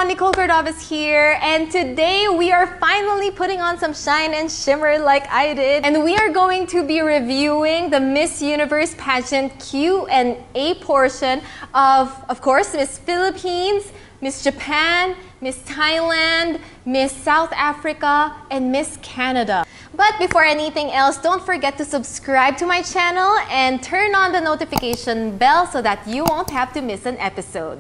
everyone, Nicole Cordoves here, and today we are finally putting on some shine and shimmer like I did, and we are going to be reviewing the Miss Universe pageant Q&A portion of course, Miss Philippines, Miss Japan, Miss Thailand, Miss South Africa, and Miss Canada. But before anything else, don't forget to subscribe to my channel and turn on the notification bell so that you won't have to miss an episode.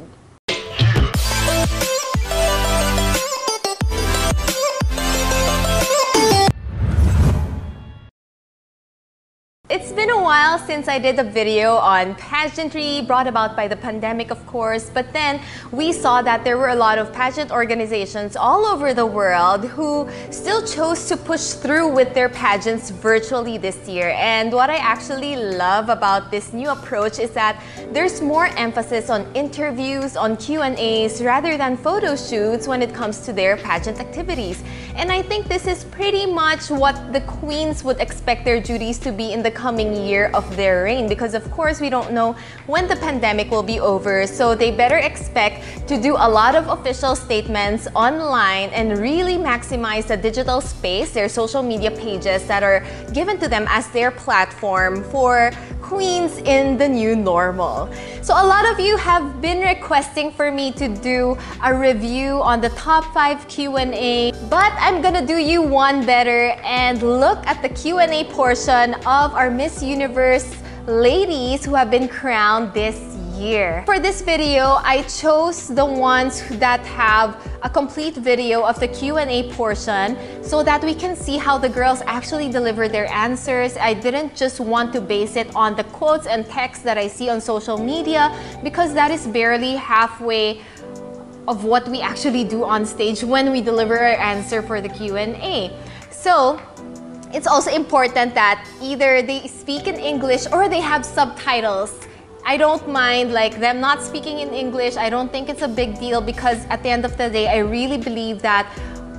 It's been a while since I did a video on pageantry brought about by the pandemic, of course, but then we saw that there were a lot of pageant organizations all over the world who still chose to push through with their pageants virtually this year. And what I actually love about this new approach is that there's more emphasis on interviews, on Q&As, rather than photo shoots when it comes to their pageant activities. And I think this is pretty much what the queens would expect their duties to be in the coming year of their reign, because of course we don't know when the pandemic will be over, so they better expect to do a lot of official statements online and really maximize the digital space, their social media pages that are given to them as their platform for queens in the new normal. So a lot of you have been requesting for me to do a review on the top 5 Q&A, but I'm gonna do you one better and look at the Q&A portion of our Miss Universe ladies who have been crowned this year. For this video, I chose the ones that have a complete video of the Q&A portion so that we can see how the girls actually deliver their answers. I didn't just want to base it on the quotes and text that I see on social media, because that is barely halfway of what we actually do on stage when we deliver our answer for the Q&A. So it's also important that either they speak in English or they have subtitles. I don't mind like them not speaking in English. I don't think it's a big deal, because at the end of the day, I really believe that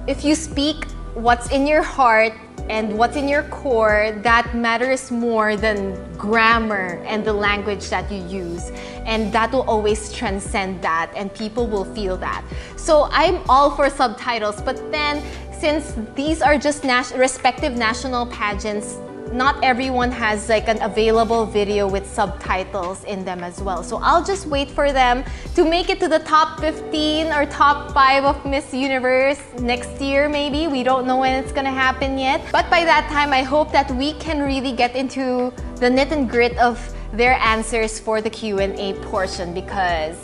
if you speak what's in your heart and what's in your core, that matters more than grammar and the language that you use. And that will always transcend that, and people will feel that. So I'm all for subtitles, but then since these are just respective national pageants, not everyone has like an available video with subtitles in them as well. So I'll just wait for them to make it to the top 15 or top 5 of Miss Universe next year maybe. We don't know when it's gonna happen yet. But by that time, I hope that we can really get into the nit and grit of their answers for the Q&A portion, because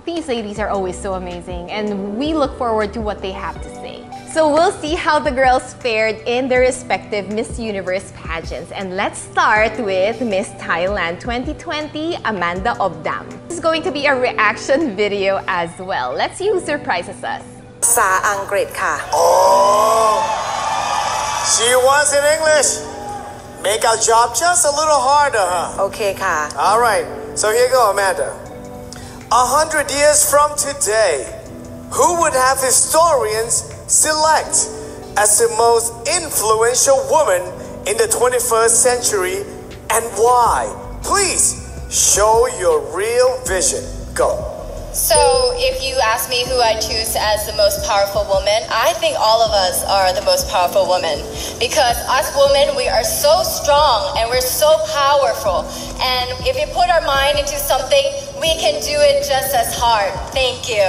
these ladies are always so amazing and we look forward to what they have to say. So we'll see how the girls fared in their respective Miss Universe pageants. And let's start with Miss Thailand 2020, Amanda Obdam. This is going to be a reaction video as well. Let's see who surprises us. ภาษาอังกฤษค่ะ Oh, she was in English. Make our job just a little harder, huh? โอเคค่ะ All right, so here you go, Amanda. 100 years from today, who would have historians select as the most influential woman in the 21st century, and why? Please show your real vision. Go. So if you ask me who I choose as the most powerful woman, I think all of us are the most powerful women, because us women, we are so strong and we're so powerful, and if we put our mind into something, we can do it just as hard. Thank you.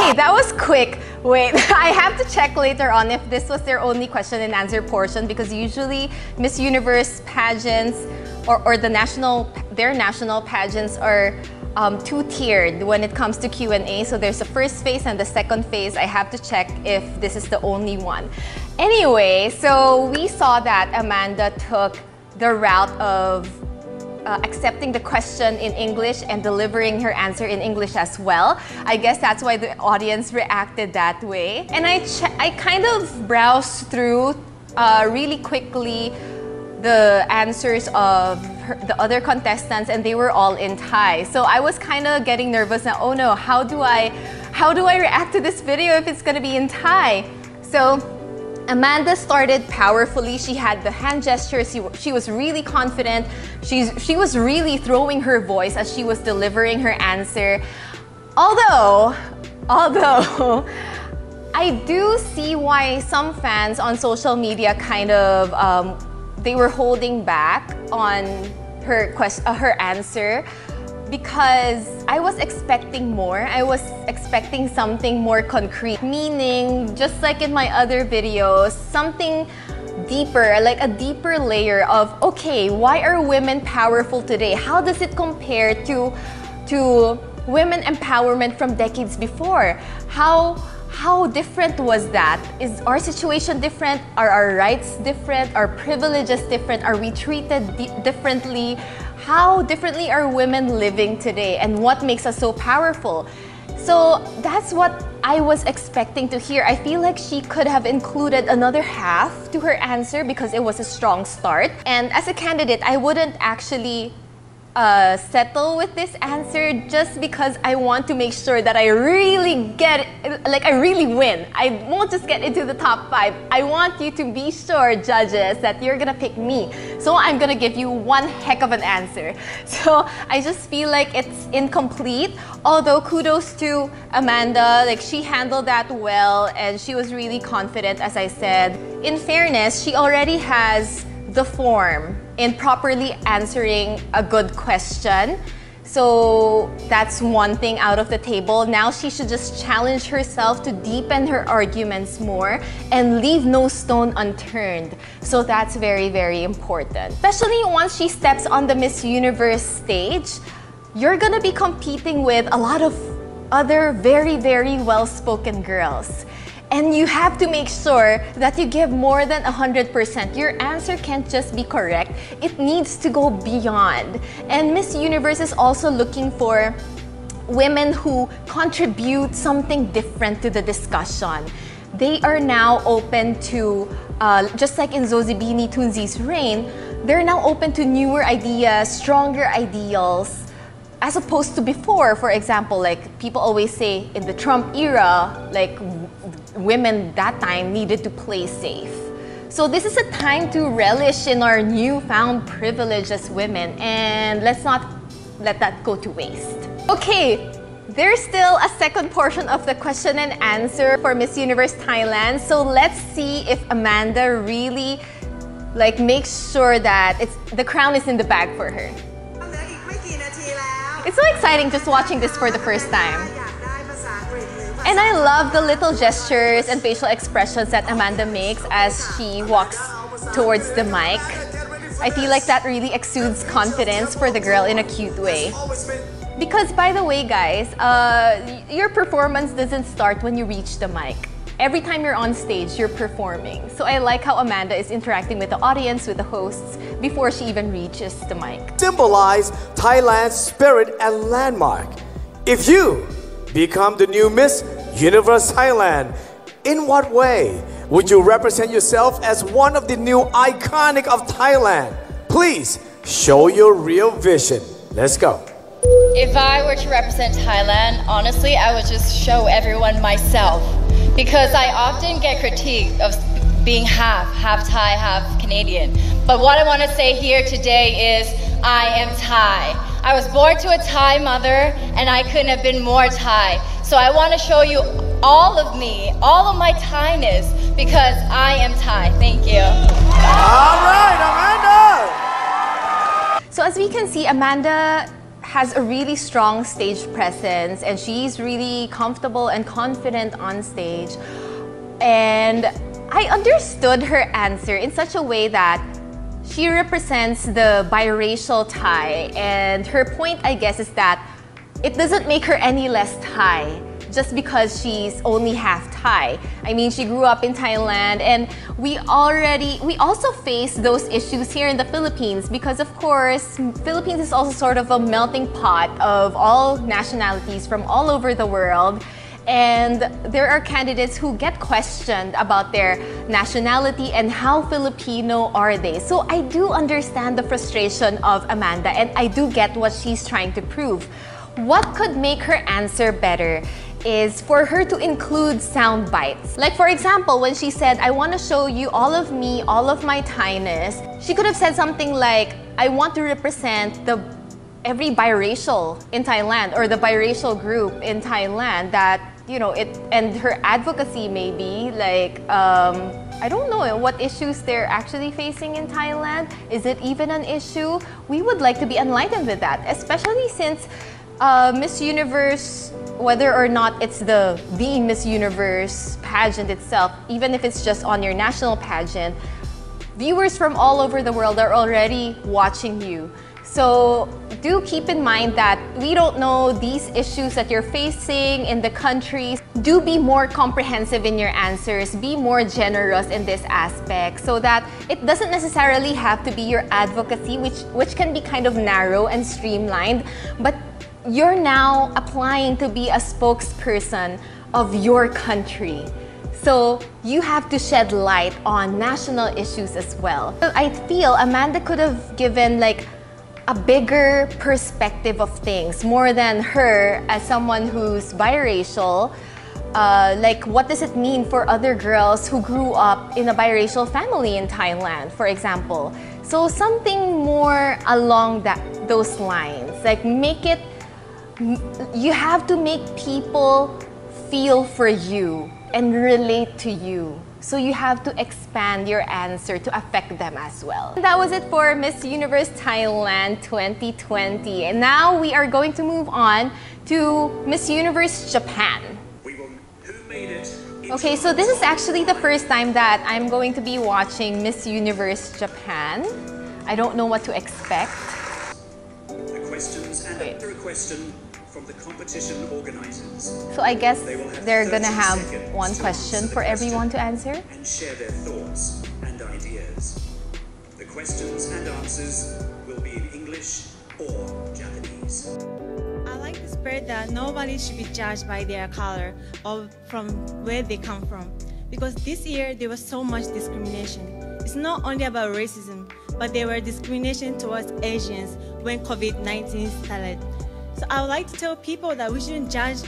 Hey, that was quick. Wait, I have to check later on if this was their only question and answer portion, because usually Miss Universe pageants or their national pageants are two-tiered when it comes to Q&A. So there's the first phase and the second phase. I have to check if this is the only one. Anyway, so we saw that Amanda took the route of accepting the question in English and delivering her answer in English as well. I guess that's why the audience reacted that way. And I kind of browsed through really quickly the answers of the other contestants, and they were all in Thai. So I was kind of getting nervous now. Oh no, how do I react to this video if it's gonna be in Thai? So Amanda started powerfully. She had the hand gestures. She was really confident. She was really throwing her voice as she was delivering her answer. Although, I do see why some fans on social media kind of, they were holding back on her answer, because I was expecting more. I was expecting something more concrete, meaning just like in my other videos, something deeper, like a deeper layer of, okay, why are women powerful today? How does it compare to women empowerment from decades before? How different was that? Is our situation different? Are our rights different? Are privileges different? Are we treated differently? How differently are women living today, and what makes us so powerful? So that's what I was expecting to hear. I feel like she could have included another half to her answer because it was a strong start. And as a candidate, I wouldn't actually settle with this answer just because I want to make sure that I really get it, like I really win. I won't just get into the top 5. I want you to be sure, judges, that you're gonna pick me. So I'm gonna give you one heck of an answer. So I just feel like it's incomplete. Although kudos to Amanda, like she handled that well and she was really confident, as I said. In fairness, she already has the form in properly answering a good question. So that's one thing out of the table. Now she should just challenge herself to deepen her arguments more and leave no stone unturned. So that's very, very important. Especially once she steps on the Miss Universe stage, you're gonna be competing with a lot of other very, very well-spoken girls. And you have to make sure that you give more than 100%. Your answer can't just be correct. It needs to go beyond. And Miss Universe is also looking for women who contribute something different to the discussion. They are now open to, just like in Zozibini Tunzi's reign, they're now open to newer ideas, stronger ideals, as opposed to before. For example, like people always say in the Trump era, like women that time needed to play safe. So this is a time to relish in our newfound privilege as women, and let's not let that go to waste. Okay, there's still a second portion of the question and answer for Miss Universe Thailand. So let's see if Amanda really makes sure that the crown is in the bag for her. It's so exciting just watching this for the first time. And I love the little gestures and facial expressions that Amanda makes as she walks towards the mic. I feel like that really exudes confidence for the girl in a cute way. Because by the way, guys, your performance doesn't start when you reach the mic. Every time you're on stage, you're performing. So I like how Amanda is interacting with the audience, with the hosts, before she even reaches the mic. Symbolize Thailand's spirit and landmark. If you become the new Miss Universe Thailand, in what way would you represent yourself as one of the new iconic of Thailand? Please show your real vision. Let's go. If I were to represent Thailand, honestly, I would just show everyone myself. Because I often get critiqued of being half Thai, half Canadian. But what I want to say here today is I am Thai. I was born to a Thai mother and I couldn't have been more Thai. So I want to show you all of me, all of my Thainess, because I am Thai. Thank you. All right, Amanda! So as we can see, Amanda has a really strong stage presence and she's really comfortable and confident on stage. And I understood her answer in such a way that she represents the biracial Thai, and her point, I guess, is that it doesn't make her any less Thai just because she's only half Thai. I mean, she grew up in Thailand, and we also face those issues here in the Philippines because, of course, Philippines is also sort of a melting pot of all nationalities from all over the world. And there are candidates who get questioned about their nationality and how Filipino are they. So I do understand the frustration of Amanda, and I do get what she's trying to prove. What could make her answer better is for her to include sound bites. Like for example, when she said, I want to show you all of me, all of my Thainess, she could have said something like, I want to represent the every biracial in Thailand or the biracial group in Thailand that, you know, and her advocacy maybe like, I don't know what issues they're actually facing in Thailand. Is it even an issue? We would like to be enlightened with that, especially since Miss Universe, whether or not it's the Miss Universe pageant itself, even if it's just on your national pageant, viewers from all over the world are already watching you. So do keep in mind that we don't know these issues that you're facing in the country. Do be more comprehensive in your answers, be more generous in this aspect so that it doesn't necessarily have to be your advocacy, which can be kind of narrow and streamlined, but you're now applying to be a spokesperson of your country. So you have to shed light on national issues as well. I feel Amanda could have given like a bigger perspective of things, more than her as someone who's biracial. Like, what does it mean for other girls who grew up in a biracial family in Thailand, for example? So something more along those lines. Like, you have to make people feel for you and relate to you. So you have to expand your answer to affect them as well. That was it for Miss Universe Thailand 2020. And now we are going to move on to Miss Universe Japan. Okay, so this is actually the first time that I'm going to be watching Miss Universe Japan. I don't know what to expect. The questions and after a question from the competition organizers. So I guess they're gonna have one question for everyone to answer. And share their thoughts and ideas. The questions and answers will be in English or Japanese. I like the spirit that nobody should be judged by their color or from where they come from. Because this year there was so much discrimination. It's not only about racism, but there were discrimination towards Asians when COVID-19 started. So I would like to tell people that we shouldn't judge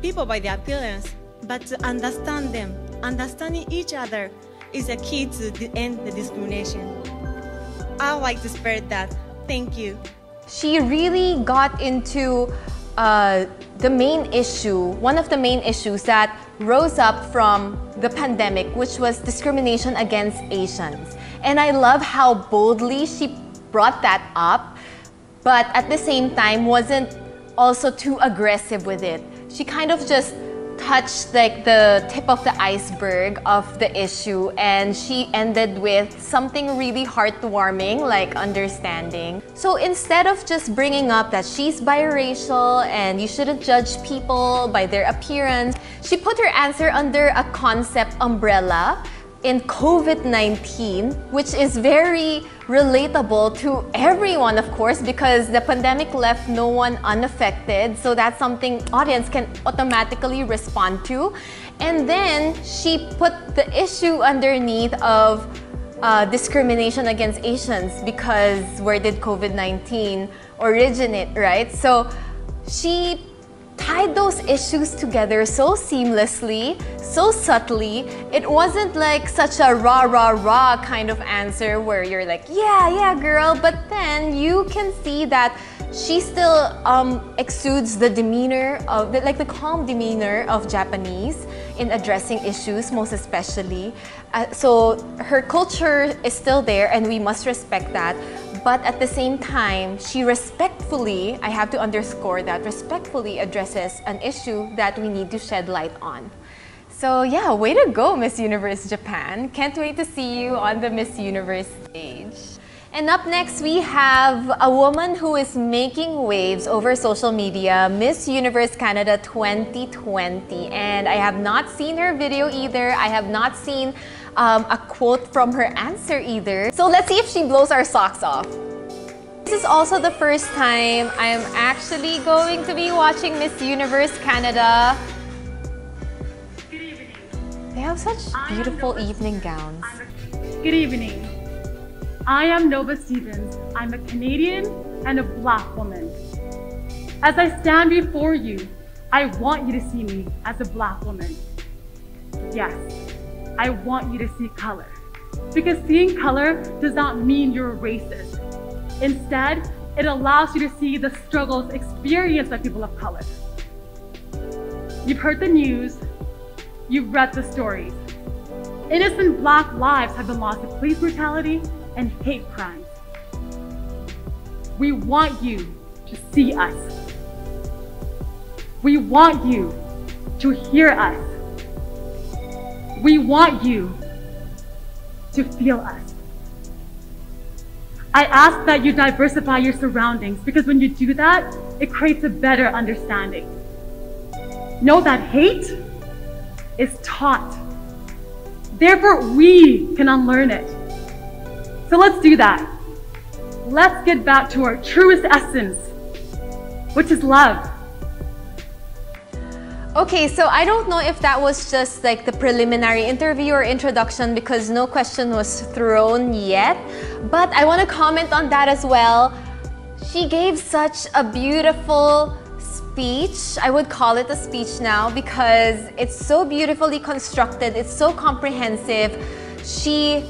people by their appearance, but to understand them. Understanding each other is a key to end the discrimination. I would like to spread that. Thank you. She really got into the main issue, one of the main issues that rose up from the pandemic, which was discrimination against Asians. And I love how boldly she brought that up, but at the same time wasn't also too aggressive with it. She kind of just touched like the tip of the iceberg of the issue, and she ended with something really heartwarming, like understanding. So instead of just bringing up that she's biracial and you shouldn't judge people by their appearance, she put her answer under a concept umbrella in COVID-19, which is very relatable to everyone, of course, because the pandemic left no one unaffected. So that's something audience can automatically respond to. And then she put the issue underneath of discrimination against Asians, because where did COVID-19 originate, right? So she tied those issues together so seamlessly, so subtly. It wasn't like such a rah, rah, rah kind of answer where you're like, yeah, yeah, girl. But then you can see that she still exudes the demeanor of, like the calm demeanor of Japanese in addressing issues, most especially. So her culture is still there and we must respect that. But at the same time, she respectfully, I have to underscore that, respectfully addresses an issue that we need to shed light on. So yeah, way to go, Miss Universe Japan. Can't wait to see you on the Miss Universe stage. And up next, we have a woman who is making waves over social media, Miss Universe Canada 2020. And I have not seen her video either. I have not seen a quote from her answer either. So let's see if she blows our socks off. This is also the first time I'm actually going to be watching Miss Universe Canada. Good evening. They have such beautiful evening gowns. Good evening. I am Nova Stevens. I'm a Canadian and a Black woman. As I stand before you, I want you to see me as a Black woman. Yes, I want you to see color. Because seeing color does not mean you're racist. Instead, It allows you to see the struggles experienced by people of color. You've heard the news, you've read the stories. Innocent Black lives have been lost to police brutality and hate crimes. We want you to see us. We want you to hear us. We want you to feel us. I ask that you diversify your surroundings, because when you do that, it creates a better understanding. Know that hate is taught. Therefore, we can unlearn it. So let's do that. Let's get back to our truest essence, which is love. Okay, so I don't know if that was just like the preliminary interview or introduction, because no question was thrown yet. But I want to comment on that as well. She gave such a beautiful speech. I would call it a speech now because it's so beautifully constructed. It's so comprehensive. She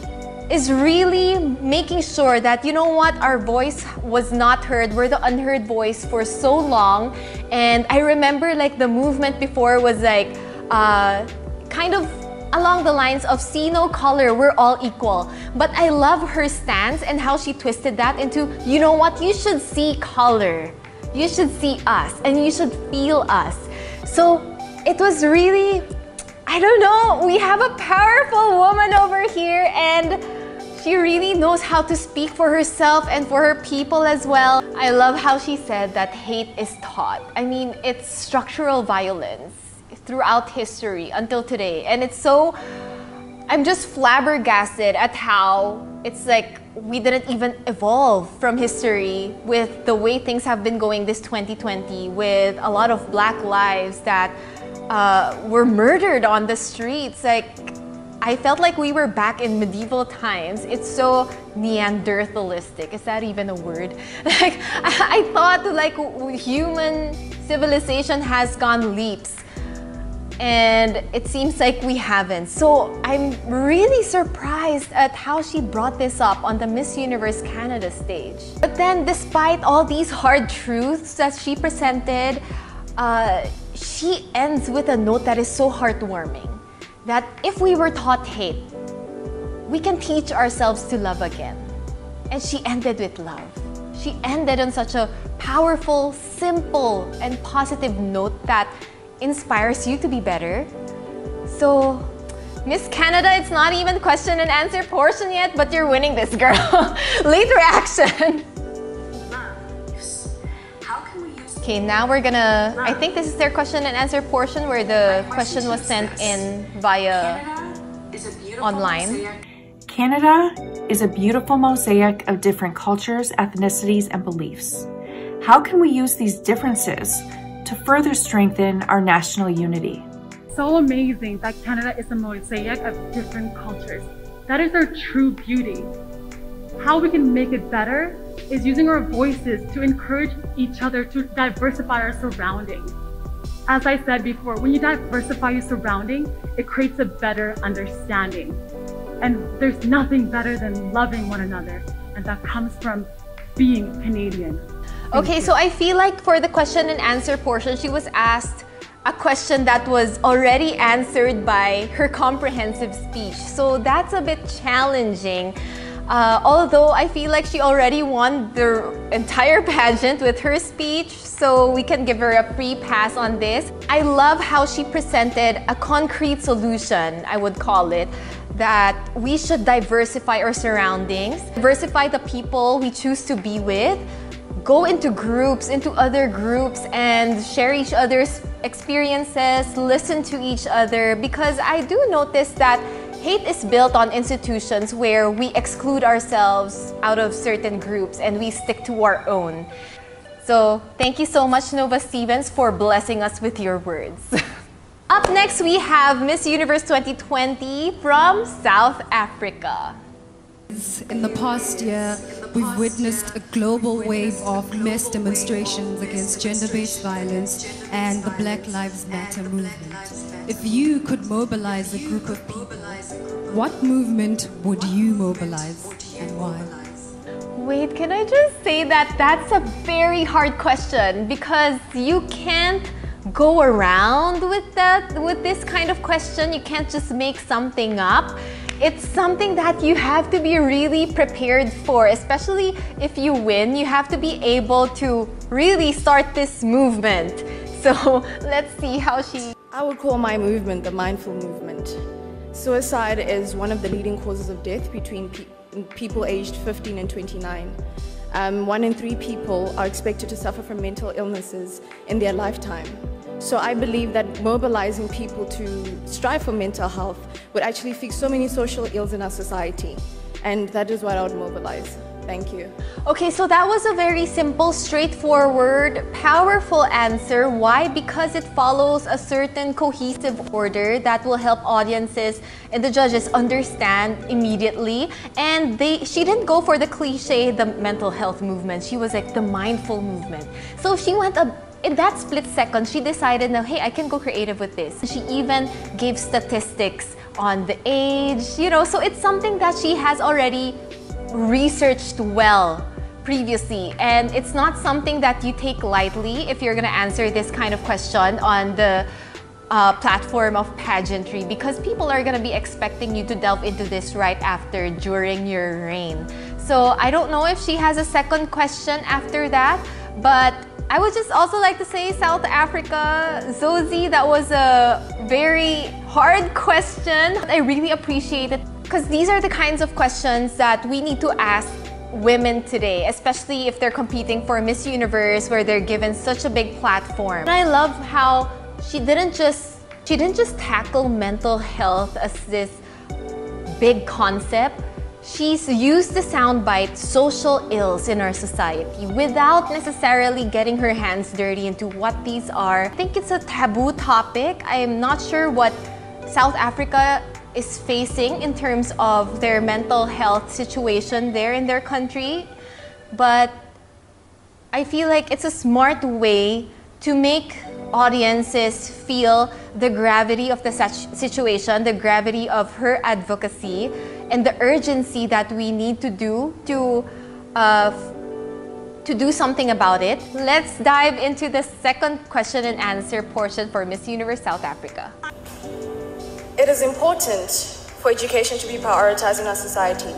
is really making sure that, you know what, our voice was not heard. We're the unheard voice for so long. And I remember like the movement before was like kind of along the lines of see no color, we're all equal. But I love her stance and how she twisted that into, you know what, you should see color. You should see us and you should feel us. So it was really, I don't know, we have a powerful woman over here, and she really knows how to speak for herself and for her people as well. I love how she said that hate is taught. I mean, it's structural violence throughout history until today. And it's so, I'm just flabbergasted at how it's like we didn't even evolve from history with the way things have been going this 2020, with a lot of Black lives that were murdered on the streets. Like, I felt like we were back in medieval times. It's so Neanderthalistic. Is that even a word? Like, I thought like human civilization has gone leaps, and it seems like we haven't. So I'm really surprised at how she brought this up on the Miss Universe Canada stage. But then, despite all these hard truths that she presented, she ends with a note that is so heartwarming. That if we were taught hate, we can teach ourselves to love again. And she ended with love. She ended on such a powerful, simple, and positive note that inspires you to be better. So, Miss Canada, it's not even question and answer portion yet, but you're winning this, girl. Late reaction. Okay, now we're gonna, I think this is their question and answer portion where the question was sent in via online. Canada is a beautiful mosaic of different cultures, ethnicities, and beliefs. How can we use these differences to further strengthen our national unity? So amazing that Canada is a mosaic of different cultures. That is our true beauty. How we can make it better is using our voices to encourage each other to diversify our surroundings. As I said before, when you diversify your surrounding, it creates a better understanding. And there's nothing better than loving one another, and that comes from being Canadian. Okay, so I feel like for the question and answer portion, she was asked a question that was already answered by her comprehensive speech. So that's a bit challenging. Although I feel like she already won the entire pageant with her speech, so we can give her a free pass on this. I love how she presented a concrete solution, I would call it, that we should diversify our surroundings, diversify the people we choose to be with, go into groups, into other groups, and share each other's experiences, listen to each other, because I do notice that hate is built on institutions where we exclude ourselves out of certain groups and we stick to our own. So thank you so much, Nova Stevens, for blessing us with your words. Up next, we have Miss Universe 2020 from South Africa. In the past year, we've witnessed a global wave of mass demonstrations against gender-based violence and the Black Lives Matter movement. If you could mobilize a group of people, what movement would you mobilize and why? Wait, can I just say that that's a very hard question because you can't go around with this kind of question. You can't just make something up. It's something that you have to be really prepared for, especially if you win. You have to be able to really start this movement. So let's see how she... I would call my movement the mindful movement. Suicide is one of the leading causes of death between people aged 15 and 29. 1 in 3 people are expected to suffer from mental illnesses in their lifetime. So I believe that mobilizing people to strive for mental health would actually fix so many social ills in our society. And that is what I would mobilize. Thank you. Okay, so that was a very simple, straightforward, powerful answer. Why? Because it follows a certain cohesive order that will help audiences and the judges understand immediately. And she didn't go for the cliche, the mental health movement. She was like the mindful movement. So she went in that split second, she decided, now, hey, I can go creative with this. She even gave statistics on the age, you know, so it's something that she has already researched well previously, and it's not something that you take lightly if you're going to answer this kind of question on the platform of pageantry, because people are going to be expecting you to delve into this right after, during your reign. So I don't know if she has a second question after that, but I would just also like to say, South Africa, Zosie, that was a very hard question. I really appreciate it because these are the kinds of questions that we need to ask women today, especially if they're competing for Miss Universe, where they're given such a big platform. And I love how she didn't just tackle mental health as this big concept. She's used the soundbite social ills in our society without necessarily getting her hands dirty into what these are. I think it's a taboo topic. I am not sure what South Africa is facing in terms of their mental health situation there in their country, but I feel like it's a smart way to make audiences feel the gravity of the situation, the gravity of her advocacy, and the urgency that we need to do to do something about it. Let's dive into the second question and answer portion for Miss Universe South Africa. It is important for education to be prioritized in our society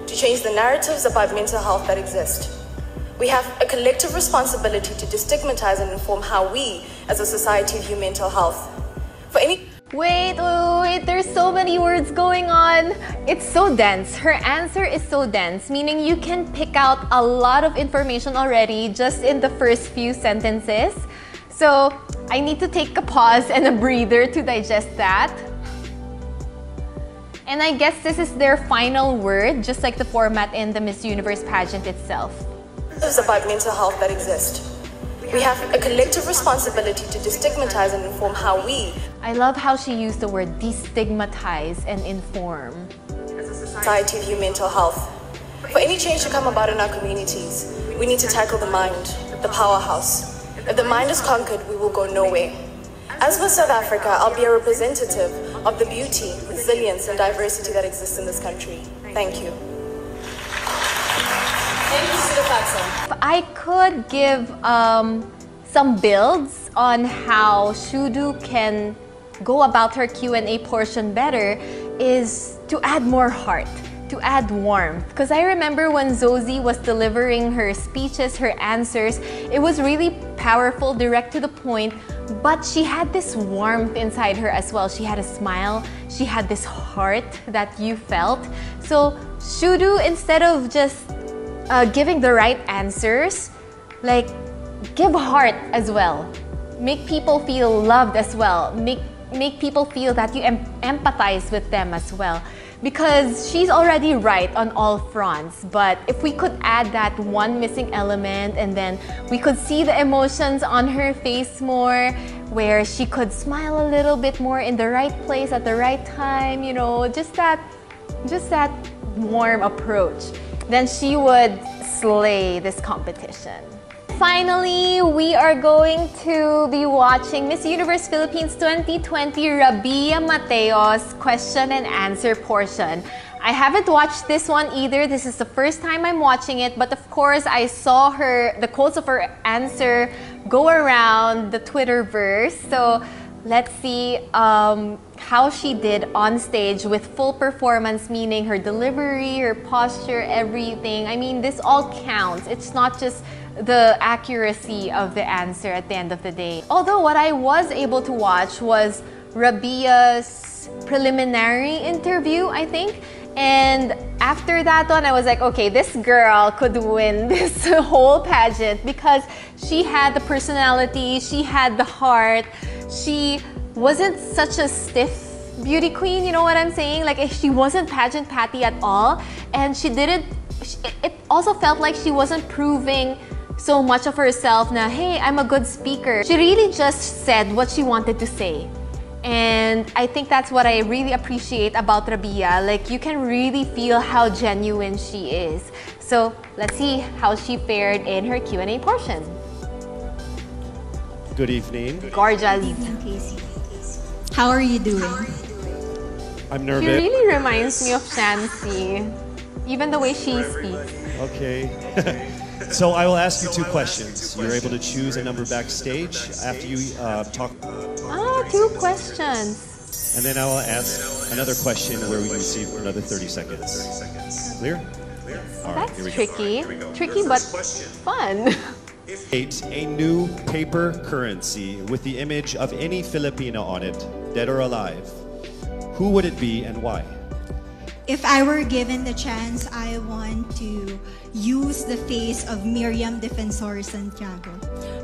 to change the narratives about mental health that exist. We have a collective responsibility to destigmatize and inform how we as a society view mental health. Wait, there's so many words going on. It's so dense. Her answer is so dense, meaning you can pick out a lot of information already just in the first few sentences. So I need to take a pause and a breather to digest that. And I guess this is their final word, just like the format in the Miss Universe pageant itself. It's about mental health that exist. We have a collective responsibility to destigmatize and inform how we... I love how she used the word destigmatize and inform. As a society view mental health. For any change to come about in our communities, we need to tackle the mind, the powerhouse. If the mind is conquered, we will go nowhere. As for South Africa, I'll be a representative of the beauty, resilience, and diversity that exists in this country. Thank you. If I could give some builds on how Shudu can go about her Q&A portion better, is to add more heart, to add warmth. Because I remember when Zosie was delivering her speeches, her answers, it was really powerful, direct to the point, but she had this warmth inside her as well. She had a smile, she had this heart that you felt. So Shudu, instead of just giving the right answers, like, give heart as well. Make people feel loved as well. Make people feel that you empathize with them as well. Because she's already right on all fronts, but if we could add that one missing element, and then we could see the emotions on her face more, where she could smile a little bit more in the right place at the right time, you know, just that warm approach, then she would slay this competition. Finally, we are going to be watching Miss Universe Philippines 2020 Rabia Mateo's question and answer portion. I haven't watched this one either. This is the first time I'm watching it, but of course I saw the quotes of her answer go around the Twitterverse. So let's see how she did on stage with full performance, meaning her delivery, her posture, everything. I mean, this all counts. It's not just the accuracy of the answer at the end of the day. Although what I was able to watch was Rabia's preliminary interview, I think. And after that one, I was like, okay, this girl could win this whole pageant because she had the personality, she had the heart, she wasn't such a stiff beauty queen, you know what I'm saying? Like, she wasn't pageant patty at all, and she didn't, it also felt like she wasn't proving so much of herself na, hey, I'm a good speaker. She really just said what she wanted to say. And I think that's what I really appreciate about Rabia. Like, you can really feel how genuine she is. So let's see how she fared in her Q&A portion. Good evening. Gorgeous. Good evening, Casey. How are you doing? I'm nervous. She really reminds me of Shansi, even the way she speaks. Okay. So I will ask you two questions. You're able to choose a number backstage after you talk. Ah, 2 questions. And then I will ask another question where we receive another 30 seconds. Clear? All right, here we go. Tricky. Tricky, but fun. Create a new paper currency with the image of any Filipino on it, dead or alive. Who would it be and why? If I were given the chance, I want to use the face of Miriam Defensor Santiago.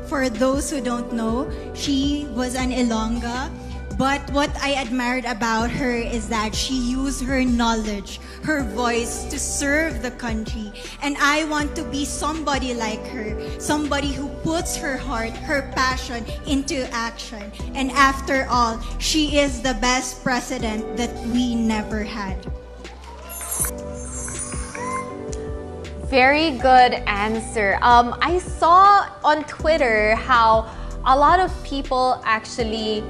For those who don't know, she was an Ilongga, but what I admired about her is that she used her knowledge, her voice to serve the country. And I want to be somebody like her, somebody who puts her heart, her passion into action. And after all, she is the best president that we never had. Very good answer. I saw on Twitter how a lot of people actually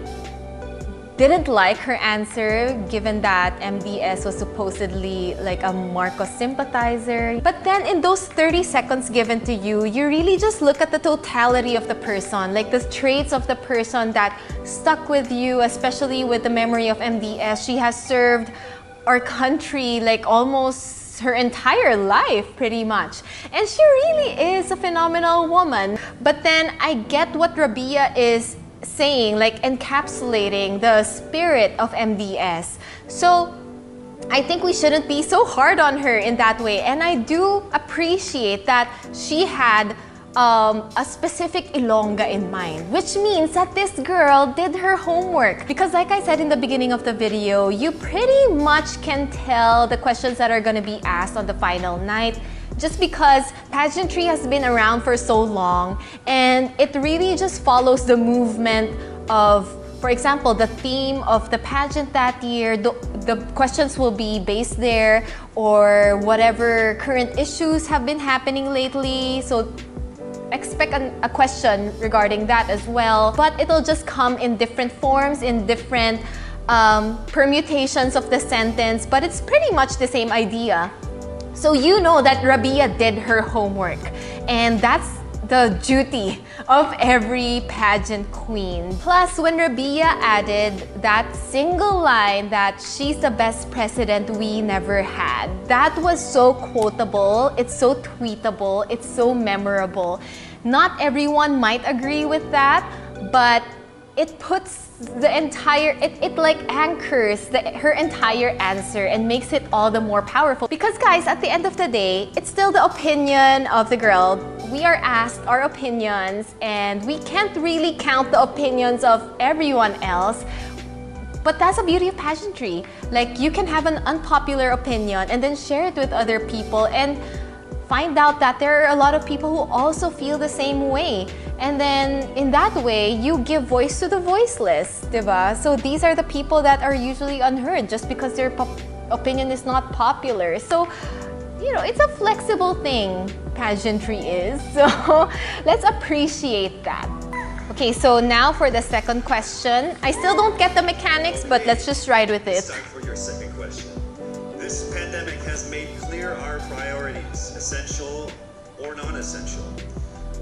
didn't like her answer, given that MDS was supposedly like a Marcos sympathizer. But then in those 30 seconds given to you, you really just look at the totality of the person, like the traits of the person that stuck with you, especially with the memory of MDS. She has served our country like almost her entire life, pretty much. And she really is a phenomenal woman. But then I get what Rabia is saying, like encapsulating the spirit of MDS. So I think we shouldn't be so hard on her in that way. And I do appreciate that she had a specific Ilongga in mind, which means that this girl did her homework. Because like I said in the beginning of the video, you pretty much can tell the questions that are going to be asked on the final night, just because pageantry has been around for so long, and it really just follows the movement of, for example, the theme of the pageant that year. The questions will be based there, or whatever current issues have been happening lately. So expect a question regarding that as well. But it'll just come in different forms, in different permutations of the sentence, but it's pretty much the same idea. So you know that Rabia did her homework, and that's the duty of every pageant queen. Plus, when Rabia added that single line that she's the best president we never had, that was so quotable, it's so tweetable, it's so memorable. Not everyone might agree with that, but it puts the entire, it like anchors her entire answer and makes it all the more powerful. Because guys, at the end of the day, it's still the opinion of the girl. We are asked our opinions, and we can't really count the opinions of everyone else. But that's the beauty of pageantry. Like, you can have an unpopular opinion and then share it with other people and find out that there are a lot of people who also feel the same way. And then in that way, you give voice to the voiceless, diba? So these are the people that are usually unheard just because their opinion is not popular. So, you know, it's a flexible thing, pageantry is. So let's appreciate that. Okay, so now for the second question. I still don't get the mechanics, but let's just ride with it. It's time for your second question. This pandemic has made clear our priorities, essential or non-essential.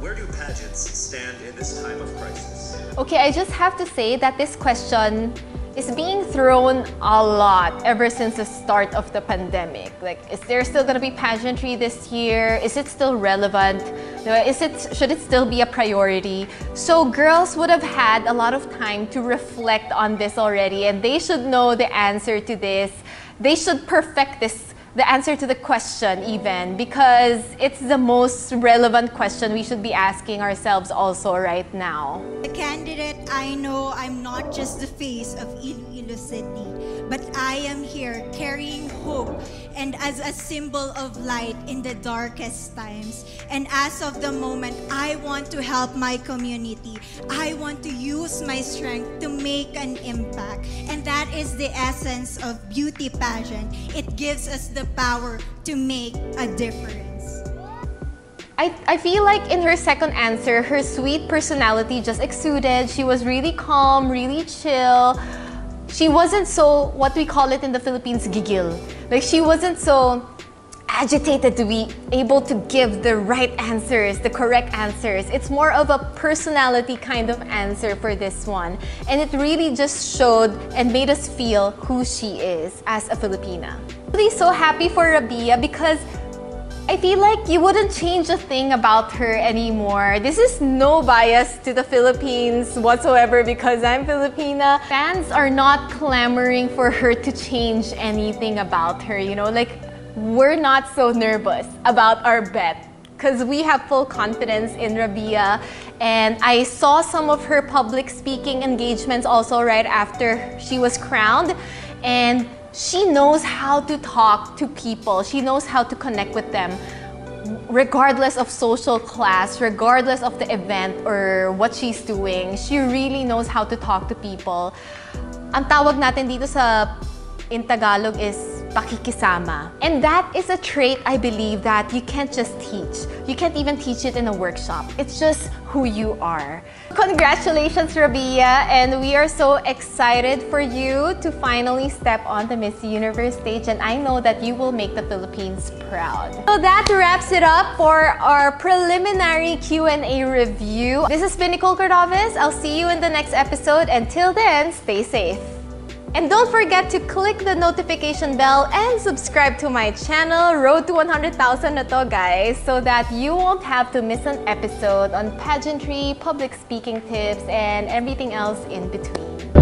Where do pageants stand in this time of crisis? Okay, I just have to say that this question is being thrown a lot ever since the start of the pandemic. Like, is there still gonna be pageantry this year? Is it still relevant? Should it still be a priority? So girls would have had a lot of time to reflect on this already, and they should know the answer to this. They should perfect the answer to the question even, because it's the most relevant question we should be asking ourselves also right now. The candidate, I know I'm not just the face of Iloilo City, but I am here carrying hope and as a symbol of light in the darkest times. And as of the moment, I want to help my community. I want to use my strength to make an impact. And that is the essence of beauty pageant. It gives us the power to make a difference. I feel like in her second answer, her sweet personality just exuded. She was really calm, really chill. She wasn't so, what we call it in the Philippines, gigil. Like, she wasn't so agitated to be able to give the right answers, the correct answers. It's more of a personality kind of answer for this one. And it really just showed and made us feel who she is as a Filipina. I'm really so happy for Rabia because I feel like you wouldn't change a thing about her anymore. This is no bias to the Philippines whatsoever because I'm Filipina. Fans are not clamoring for her to change anything about her, you know? Like, we're not so nervous about our bet because we have full confidence in Rabia. And I saw some of her public speaking engagements also right after she was crowned. And she knows how to talk to people. She knows how to connect with them, regardless of social class, regardless of the event or what she's doing. She really knows how to talk to people. Ang tawag natin dito in Tagalog is pakikisama. And that is a trait I believe that you can't just teach. You can't even teach it in a workshop. It's just who you are. Congratulations, Rabia, and we are so excited for you to finally step on the Miss Universe stage, and I know that you will make the Philippines proud. So that wraps it up for our preliminary Q&A review. This has been Nicole Cordoves. I'll see you in the next episode. Until then, stay safe. And don't forget to click the notification bell and subscribe to my channel. Road to 100,000 na to, guys, so that you won't have to miss an episode on pageantry, public speaking tips, and everything else in between.